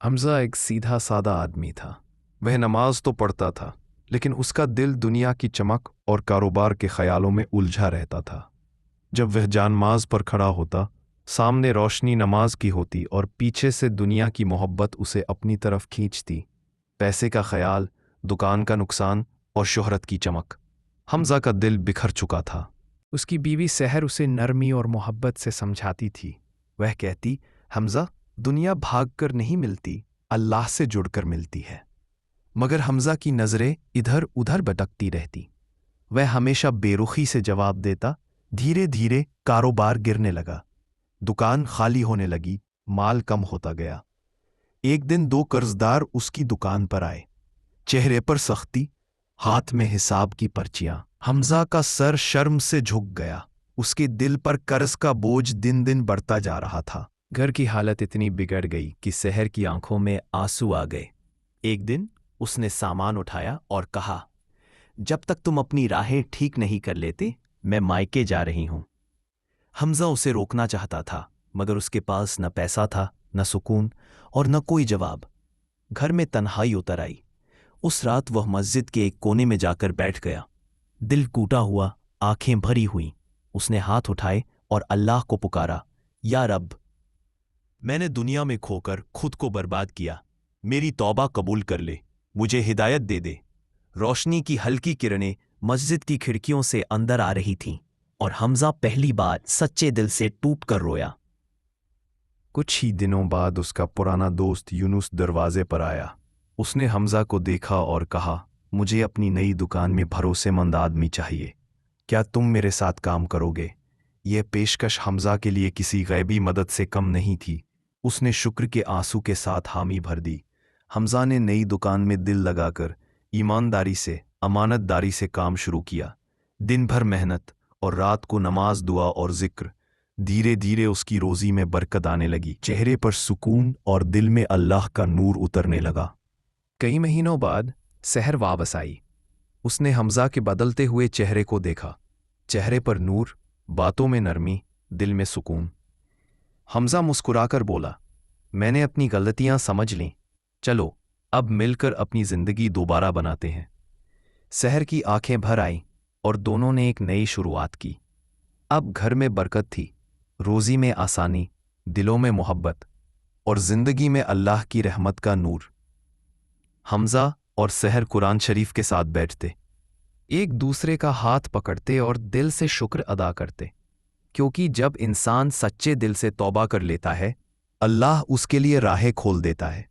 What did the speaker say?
حمزہ ایک سیدھا سادہ آدمی تھا۔ وہ نماز تو پڑھتا تھا، لیکن اس کا دل دنیا کی چمک اور کاروبار کے خیالوں میں الجھا رہتا تھا۔ جب وہ جانماز پر کھڑا ہوتا، سامنے روشنی نماز کی ہوتی اور پیچھے سے دنیا کی محبت اسے اپنی طرف کھینچتی۔ پیسے کا خیال، دکان کا نقصان اور شہرت کی چمک۔ حمزہ کا دل بکھر چکا تھا۔ اس کی بیوی سحر اسے نرمی اور محبت سے سمجھاتی تھی۔ وہ کہتی، حمزہ، دنیا بھاگ کر نہیں ملتی، اللہ سے جڑ کر ملتی ہے۔ مگر حمزہ کی نظریں ادھر ادھر بھٹکتی رہتی۔ وہ ہمیشہ بے رخی سے جواب دیتا۔ دھیرے دھیرے کاروبار گرنے لگا، دکان خالی ہونے لگی، مال کم ہوتا گیا۔ ایک دن دو قرضدار اس کی دکان پر آئے، چہرے پر سختی، ہاتھ میں حساب کی پرچیاں۔ حمزہ کا سر شرم سے جھک گیا۔ اس کے دل پر قرض کا بوجھ دن دن بڑھتا جا رہا تھا۔ گھر کی حالت اتنی بگڑ گئی کہ سحر کی آنکھوں میں آنسو آ گئے۔ ایک دن اس نے سامان اٹھایا اور کہا، جب تک تم اپنی راہیں ٹھیک نہیں کر لیتے، میں مائکے جا رہی ہوں۔ حمزہ اسے روکنا چاہتا تھا، مگر اس کے پاس نہ پیسہ تھا، نہ سکون اور نہ کوئی جواب۔ گھر میں تنہائی اتر آئی۔ اس رات وہ مسجد کے ایک کونے میں جا کر بیٹھ گیا، دل ٹوٹا ہوا، آنکھیں بھری ہوئیں۔ اس نے ہاتھ اٹھائے اور اللہ کو پکارا، یا رب، میں نے دنیا میں کھو کر خود کو برباد کیا، میری توبہ قبول کر لے، مجھے ہدایت دے دے۔ روشنی کی ہلکی کرنیں مسجد کی کھڑکیوں سے اندر آ رہی تھیں، اور حمزہ پہلی بار سچے دل سے ٹوٹ کر رویا۔ کچھ ہی دنوں بعد اس کا پرانا دوست یونس دروازے پر آیا۔ اس نے حمزہ کو دیکھا اور کہا، مجھے اپنی نئی دکان میں بھروسے مند آدمی چاہیے، کیا تم میرے ساتھ کام کرو گے؟ یہ پیشکش حمزہ کے لیے کسی غیبی مدد سے کم نہیں تھی۔ اس نے شکر کے آنسو کے ساتھ حامی بھر دی۔ حمزہ نے نئی دکان میں دل لگا کر ایمانداری سے، امانت داری سے کام شروع کیا۔ دن بھر محنت اور رات کو نماز، دعا اور ذکر۔ دھیرے دھیرے اس کی روزی میں برکت آنے لگی، چہرے پر سکون اور دل میں اللہ کا نور اترنے لگا۔ کئی مہینوں بعد سحر واپس آئی۔ اس نے حمزہ کے بدلتے ہوئے چہرے کو دیکھا، چہرے پر نور، باتوں میں نرمی، دل میں سکون۔ حمزہ مسکرا کر بولا، میں نے اپنی غلطیاں سمجھ لیں، چلو اب مل کر اپنی زندگی دوبارہ بناتے ہیں۔ سحر کی آنکھیں بھر آئیں اور دونوں نے ایک نئی شروعات کی۔ اب گھر میں برکت تھی، روزی میں آسانی، دلوں میں محبت اور زندگی میں اللہ کی رحمت کا نور۔ حمزہ اور سحر قرآن شریف کے ساتھ بیٹھتے، ایک دوسرے کا ہاتھ پکڑتے اور دل سے شکر ادا کرتے، کیونکہ جب انسان سچے دل سے توبہ کر لیتا ہے، اللہ اس کے لیے راہیں کھول دیتا ہے۔